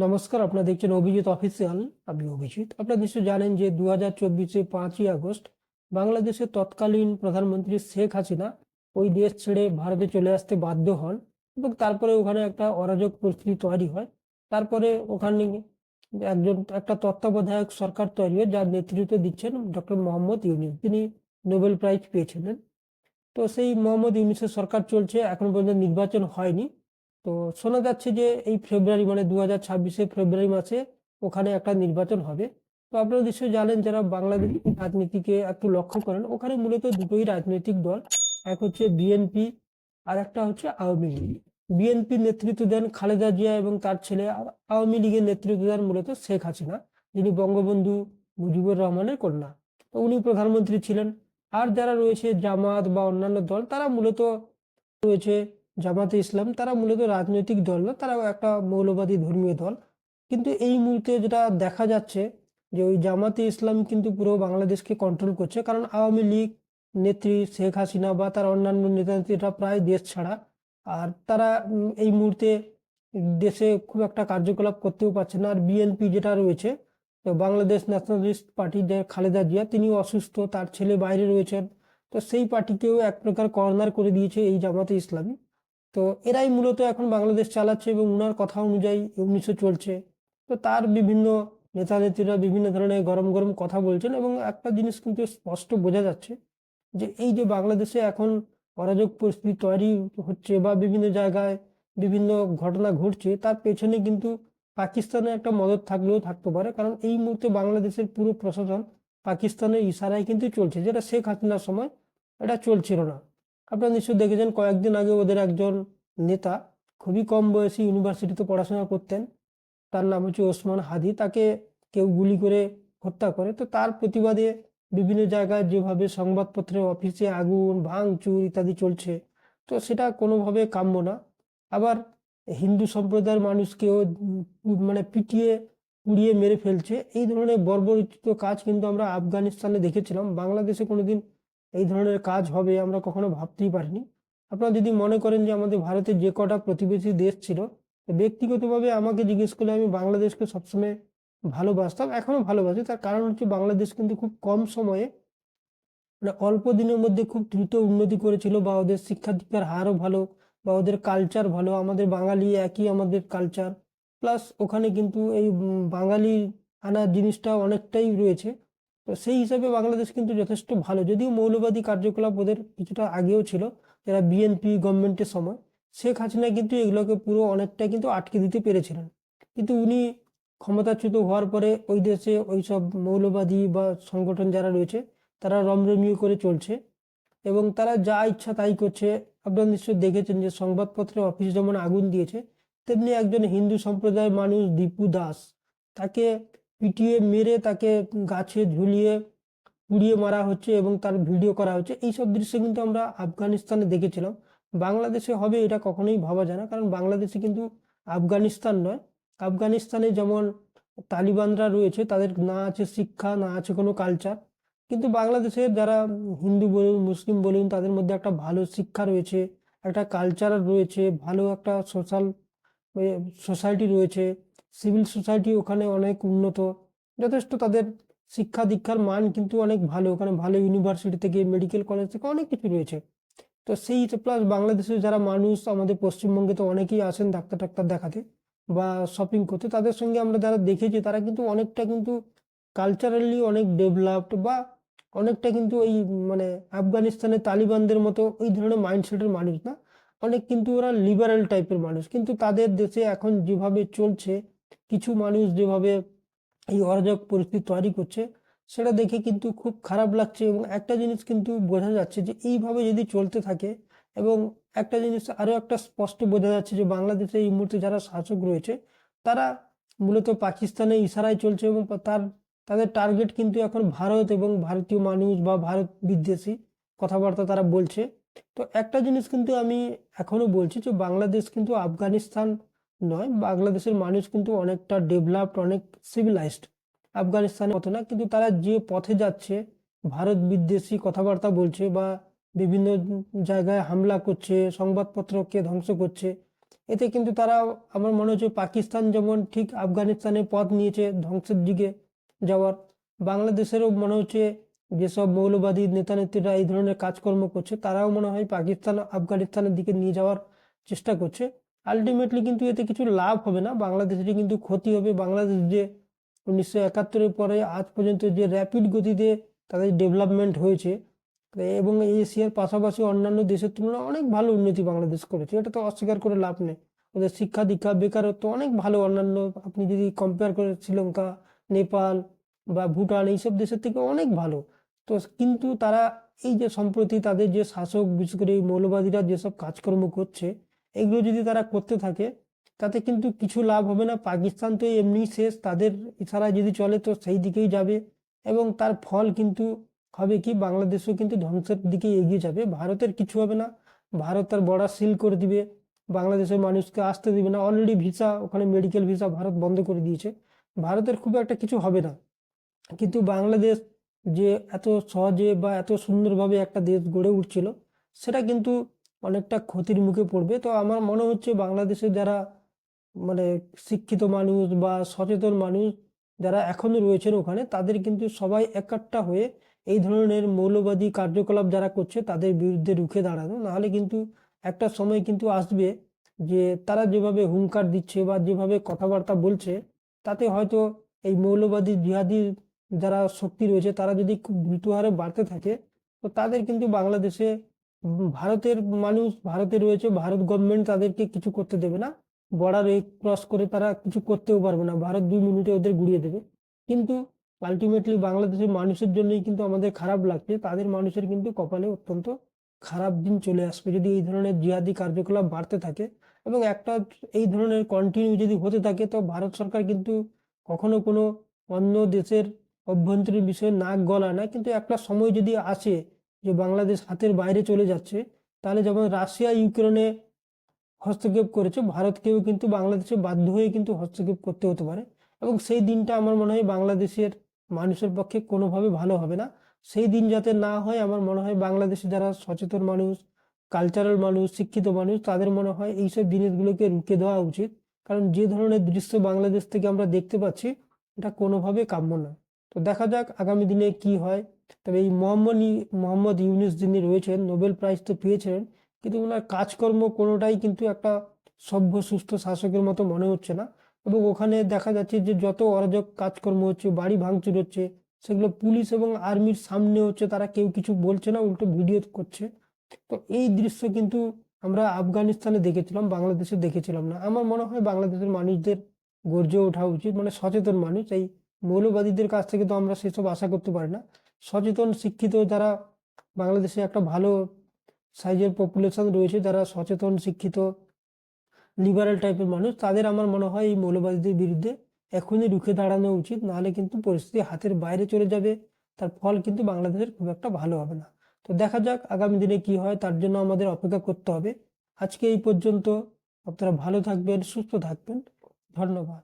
নমস্কার, আপনারা দেখছেন অভিজিৎ অফিসিয়াল। আমি অভিজিৎ। আপনারা নিশ্চয়ই জানেন যে 2024 5ই আগস্ট বাংলাদেশের তৎকালীন প্রধানমন্ত্রী শেখ হাসিনা ওই দেশ ছেড়ে ভারতে চলে আসতে বাধ্য হন এবং তারপরে ওখানে একটা অরাজক পরিস্থিতি তৈরি হয়। তারপরে ওখানে একটা তত্ত্বাবধায়ক সরকার তৈরি হয়, যার নেতৃত্ব দিচ্ছেন ডক্টর মোহাম্মদ ইউনূস। তিনি নোবেল প্রাইজ পেয়েছিলেন। তো সেই মোহাম্মদ ইউনূসের সরকার চলছে, এখন পর্যন্ত নির্বাচন হয়নি। তো শোনা যাচ্ছে যে এই ফেব্রুয়ারি মানে 2026 ফেব্রুয়ারি মাসে ওখানে একটা নির্বাচন হবে। তো আপনারা নিশ্চয়ই জানেন, যারা বাংলাদেশ রাজনীতিকে একটু লক্ষ্য করেন, ওখানে মূলত দুটোই রাজনৈতিক দল। এক হচ্ছে বিএনপি, আর একটা হচ্ছে আওয়ামী লীগ। বিএনপি নেতৃত্ব দেন খালেদা জিয়া এবং তার ছেলে, আর আওয়ামী লীগের নেতৃত্ব দেন মূলত শেখ হাসিনা, যিনি বঙ্গবন্ধু মুজিবুর রহমানের কন্যা। তো উনি প্রধানমন্ত্রী ছিলেন। আর যারা রয়েছে জামাত বা অন্যান্য দল, তারা মূলত রয়েছে জামাতে ইসলাম, তারা মূলত রাজনৈতিক দল না, তারাও একটা মৌলবাদী ধর্মীয় দল। কিন্তু এই মুহূর্তে যেটা দেখা যাচ্ছে যে ওই জামাতে ইসলাম কিন্তু পুরো বাংলাদেশকে কন্ট্রোল করছে, কারণ আওয়ামী লীগ নেত্রী শেখ হাসিনা বা তার অন্যান্য নেতা নেত্রীরা প্রায় দেশ ছাড়া। আর তারা এই মুহূর্তে দেশে খুব একটা কার্যকলাপ করতেও পারছে না। আর বিএনপি যেটা রয়েছে, তো বাংলাদেশ ন্যাশনালিস্ট পার্টি, যে খালেদা জিয়া, তিনি অসুস্থ, তার ছেলে বাইরে রয়েছেন। তো সেই পার্টিকেও এক প্রকার কর্নার করে দিয়েছে এই জামাতে ইসলামী। তো এরাই মূলত এখন বাংলাদেশ চালাচ্ছে এবং উনার কথা অনুযায়ী 1900 চলছে। তো তার বিভিন্ন নেতা নেত্রীরা বিভিন্ন ধরনের গরম গরম কথা বলছেন, এবং একটা জিনিস কিন্তু স্পষ্ট বোঝা যাচ্ছে যে এই যে বাংলাদেশে এখন অরাজক পরিস্থিতি তৈরি হচ্ছে বা বিভিন্ন জায়গায় বিভিন্ন ঘটনা ঘটছে, তার পেছনে কিন্তু পাকিস্তানের একটা মদদ থাকলেও থাকতে পারে। কারণ এই মুহূর্তে বাংলাদেশের পুরো প্রশাসন পাকিস্তানের ইশারায় কিন্তু চলছে, যেটা শেখ হাসিনার সময় এটা চলছিল না। আপনারা নিশ্চয়ই দেখেছেন, কয়েকদিন আগে ওদের একজন নেতা, খুবই কম বয়সী, ইউনিভার্সিটিতে পড়াশোনা করতেন, তার নাম হচ্ছে ওসমান হাদি, তাকে কেউ গুলি করে হত্যা করে। তো তার প্রতিবাদে বিভিন্ন জায়গায় যেভাবে সংবাদপত্রের অফিসে আগুন ভাঙচুর ইত্যাদি চলছে, তো সেটা কোনোভাবে কাম্য না। আবার হিন্দু সম্প্রদায়ের মানুষকেও মানে পিটিয়ে পুড়িয়ে মেরে ফেলছে। এই ধরনের বর্বরোচিত কাজ কিন্তু আমরা আফগানিস্তানে দেখেছিলাম। বাংলাদেশে কোনোদিন এই ধরনের কাজ হবে আমরা কখনো ভাবতেই পারিনি। আপনারা যদি মনে করেন যে আমাদের ভারতের যে কটা প্রতিবেশী দেশ ছিল, ব্যক্তিগতভাবে আমাকে জিজ্ঞেস করলে আমি বাংলাদেশকে সবসময় ভালোবাসতাম, এখনো ভালোবাসি। তার কারণ হচ্ছে বাংলাদেশ কিন্তু খুব কম সময়ে, মানে অল্প দিনের মধ্যে খুব দ্রুত উন্নতি করেছিল, বা ওদের শিক্ষা দীক্ষার হারও ভালো, বা ওদের কালচার ভালো। আমাদের বাঙালি একই আমাদের কালচার, প্লাস ওখানে কিন্তু এই বাঙালি আনা জিনিসটা অনেকটাই রয়েছে। তো সেই হিসাবে বাংলাদেশ কিন্তু যথেষ্ট ভালো, যদিও মৌলবাদী কার্যকলাপ ওদের কিছুটা আগেও ছিল, যারা বিএনপি গভর্নমেন্টের সময়। শেখ হাসিনা কিন্তু এগুলোকে পুরো অনেকটা কিন্তু আটকে দিতে পেরেছিলেন। কিন্তু উনি ক্ষমতাচ্যুত হওয়ার পরে ওই দেশে ওইসব মৌলবাদী বা সংগঠন যারা রয়েছে, তারা রমরমিয়ে করে চলছে এবং তারা যা ইচ্ছা তাই করছে। আপনারা নিশ্চয়ই দেখেছেন যে সংবাদপত্রে অফিস যেমন আগুন দিয়েছে, তেমনি একজন হিন্দু সম্প্রদায়ের মানুষ দীপু দাস, তাকে পিটিয়ে মেরে তাকে গাছে ঝুলিয়ে পুড়িয়ে মারা হচ্ছে এবং তার ভিডিও করা হচ্ছে। এইসব দৃশ্য কিন্তু আমরা আফগানিস্তানে দেখেছিলাম। বাংলাদেশে হবে এটা কখনোই ভাবা যায় না, কারণ বাংলাদেশে কিন্তু আফগানিস্তান নয়। আফগানিস্তানে যেমন তালিবানরা রয়েছে, তাদের না আছে শিক্ষা, না আছে কোনো কালচার। কিন্তু বাংলাদেশের যারা হিন্দু বলুন মুসলিম বলুন, তাদের মধ্যে একটা ভালো শিক্ষা রয়েছে, একটা কালচার রয়েছে, ভালো একটা সোশ্যাল সোসাইটি রয়েছে। সিভিল সোসাইটি ওখানে অনেক উন্নত, যথেষ্ট তাদের শিক্ষা দীক্ষার মান কিন্তু অনেক ভালো। ওখানে ভালো ইউনিভার্সিটি থেকে, মেডিকেল কলেজ থেকে অনেক কিছু রয়েছে। তো সেই প্লাস বাংলাদেশের যারা মানুষ, আমাদের পশ্চিমবঙ্গে তো অনেকেই আসেন ডাক্তার টাক্তার দেখাতে বা শপিং করতে, তাদের সঙ্গে আমরা যারা দেখেছি, তারা কিন্তু অনেকটা কিন্তু কালচারালি অনেক ডেভেলপড, বা অনেকটা কিন্তু ওই মানে আফগানিস্তানের তালিবানদের মতো ওই ধরনের মাইন্ডসেটের মানুষ না। অনেক কিন্তু ওরা লিবারেল টাইপের মানুষ। কিন্তু তাদের দেশে এখন যেভাবে চলছে, কিছু মানুষ যেভাবে এই অরাজক পরিস্থিতি তৈরি করছে, সেটা দেখে কিন্তু খুব খারাপ লাগছে। এবং একটা জিনিস কিন্তু বোঝা যাচ্ছে যে এইভাবে যদি চলতে থাকে, এবং একটা জিনিস আরো একটা স্পষ্ট বোঝা যাচ্ছে যে বাংলাদেশে এই মুহূর্তে যারা শাসক রয়েছে, তারা মূলত পাকিস্তানের ইশারায় চলছে, এবং তাদের টার্গেট কিন্তু এখন ভারত এবং ভারতীয় মানুষ বা ভারত বিদ্বেষী কথাবার্তা তারা বলছে। তো একটা জিনিস কিন্তু আমি এখনো বলছি যে বাংলাদেশ কিন্তু আফগানিস্তান নয়। বাংলাদেশের মানুষ কিন্তু অনেকটা ডেভেলপড, অনেক সিভিলাইজড। আফগানিস্তানের মতো না। কিন্তু তারা যে পথে যাচ্ছে, ভারত বিদ্বেষী কথাবার্তা বলছে বা বিভিন্ন জায়গায় হামলা করছে, সংবাদপত্রকে ধ্বংস করছে, এতে কিন্তু তারা, আমার মনে হচ্ছে পাকিস্তান যেমন ঠিক আফগানিস্তানের পথ নিয়েছে ধ্বংসের দিকে যাওয়ার, বাংলাদেশেরও মনে হচ্ছে যেসব মৌলবাদী নেতা নেত্রীরা এই ধরনের কাজকর্ম করছে তারাও মনে হয় পাকিস্তান আফগানিস্তানের দিকে নিয়ে যাওয়ার চেষ্টা করছে। আলটিমেটলি কিন্তু এতে কিছু লাভ হবে না, বাংলাদেশেরই কিন্তু ক্ষতি হবে। বাংলাদেশ যে 1971-এর পরে আজ পর্যন্ত যে র্যাপিড গতিতে তাদের ডেভেলপমেন্ট হয়েছে এবং এশিয়ার পাশাপাশি অন্যান্য দেশের তুলনায় অনেক ভালো উন্নতি বাংলাদেশ করেছে, এটা তো অস্বীকার করে লাভ নেই। ওদের শিক্ষা দীক্ষা বেকারত্ব অনেক ভালো, অন্যান্য আপনি যদি কম্পেয়ার করে শ্রীলঙ্কা, নেপাল বা ভুটান এইসব দেশের থেকে অনেক ভালো। তো কিন্তু তারা এই যে সম্প্রতি তাদের যে শাসক, বিশেষ করে এই মৌলবাদীরা যেসব কাজকর্ম করছে, এগুলো যদি তারা করতে থাকে তাতে কিন্তু কিছু লাভ হবে না। পাকিস্তান তো এমনি শেষ, তাদের ইশারায় যদি চলে তো সেই দিকেই যাবে এবং তার ফল কিন্তু হবে কি, বাংলাদেশও কিন্তু ধ্বংসের দিকে এগিয়ে যাবে। ভারতের কিছু হবে না, ভারত তার বর্ডার সিল করে দিবে, বাংলাদেশের মানুষকে আসতে দিবে না। অলরেডি ভিসা, ওখানে মেডিকেল ভিসা ভারত বন্ধ করে দিয়েছে, ভারতের খুব একটা কিছু হবে না। কিন্তু বাংলাদেশ যে এত সহজে বা এত সুন্দরভাবে একটা দেশ গড়ে উঠছিল, সেটা কিন্তু অনেকটা ক্ষতির মুখে পড়বে। তো আমার মনে হচ্ছে বাংলাদেশে যারা মানে শিক্ষিত মানুষ বা সচেতন মানুষ যারা এখনো রয়েছেন ওখানে, তাদের কিন্তু সবাই একাট্টা হয়ে এই ধরনের মৌলবাদী কার্যকলাপ যারা করছে তাদের বিরুদ্ধে রুখে দাঁড়ানো। নাহলে কিন্তু একটা সময় কিন্তু আসবে যে তারা যেভাবে হুঙ্কার দিচ্ছে বা যেভাবে কথাবার্তা বলছে, তাতে হয়তো এই মৌলবাদী জিহাদি যারা শক্তি রয়েছে তারা যদি খুব দ্রুত হারে বাড়তে থাকে, তো তাদের কিন্তু বাংলাদেশে ভারতের মানুষ ভারতে রয়েছে, ভারত গভর্নমেন্ট তাদেরকে কিছু করতে দেবে না। বর্ডার ক্রস করে তারা কিছু করতেও পারবে না, ভারত 2 মিনিটে ওদের গুড়িয়ে দেবে। কিন্তু আলটিমেটলি বাংলাদেশের মানুষের জন্যই কিন্তু আমাদের খারাপ লাগছে, তাদের মানুষের কিন্তু কপালে অত্যন্ত খারাপ দিন চলে আসবে যদি এই ধরনের জিহাদি কার্যকলাপ বাড়তে থাকে। এবং একটা এই ধরনের কন্টিনিউ যদি হতে থাকে, তো ভারত সরকার কিন্তু কখনো কোনো অন্য দেশের অভ্যন্তরীণ বিষয়ে নাক গলায় না। কিন্তু একটা সময় যদি আসে যে বাংলাদেশ হাতের বাইরে চলে যাচ্ছে, তাহলে যেমন রাশিয়া ইউক্রেনে হস্তক্ষেপ করেছে, ভারতকেও কিন্তু বাংলাদেশে বাধ্য হয়ে কিন্তু হস্তক্ষেপ করতে হতে পারে। এবং সেই দিনটা আমার মনে হয় বাংলাদেশের মানুষের পক্ষে কোনোভাবে ভালো হবে না। সেই দিন যাতে না হয়, আমার মনে হয় বাংলাদেশে যারা সচেতন মানুষ, কালচারাল মানুষ, শিক্ষিত মানুষ, তাদের মনে হয় এইসব জিনিসগুলোকে রুখে দেওয়া উচিত। কারণ যে ধরনের দৃশ্য বাংলাদেশ থেকে আমরা দেখতে পাচ্ছি, এটা কোনোভাবে কাম্য না। তো দেখা যাক আগামী দিনে কি হয়। তবে এই মোহাম্মদ ইউনূস যিনি রয়েছেন, নোবেল প্রাইজ তো পেয়েছেন, কিন্তু ওনার কাজকর্ম কোনোটাই কিন্তু একটা সভ্য সুস্থ শাসকের মতো মনে হচ্ছে না। এবং ওখানে দেখা যাচ্ছে যে যত অরাজক কাজকর্ম হচ্ছে, বাড়ি ভাঙচুর হচ্ছে, সেগুলো পুলিশ এবং আর্মির সামনে হচ্ছে, তারা কেউ কিছু বলছে না, উল্টো ভিডিও করছে। তো এই দৃশ্য কিন্তু আমরা আফগানিস্তানে দেখেছিলাম, বাংলাদেশে দেখেছিলাম না। আমার মনে হয় বাংলাদেশের মানুষদের গর্জে ওঠা উচিত, মানে সচেতন মানুষ, এই মৌলবাদীদের কাছ থেকে তো আমরা সেসব আশা করতে পারি না। সচেতন শিক্ষিত যারা বাংলাদেশে একটা ভালো সাইজের পপুলেশন রয়েছে, যারা সচেতন শিক্ষিত লিবারেল টাইপের মানুষ, তাদের আমার মনে হয় এই মৌলবাদীদের বিরুদ্ধে এখনই রুখে দাঁড়ানো উচিত। নাহলে কিন্তু পরিস্থিতি হাতের বাইরে চলে যাবে, তার ফল কিন্তু বাংলাদেশের খুব একটা ভালো হবে না। তো দেখা যাক আগামী দিনে কি হয়, তার জন্য আমাদের অপেক্ষা করতে হবে। আজকে এই পর্যন্ত, আপনারা ভালো থাকবেন, সুস্থ থাকবেন, ধন্যবাদ।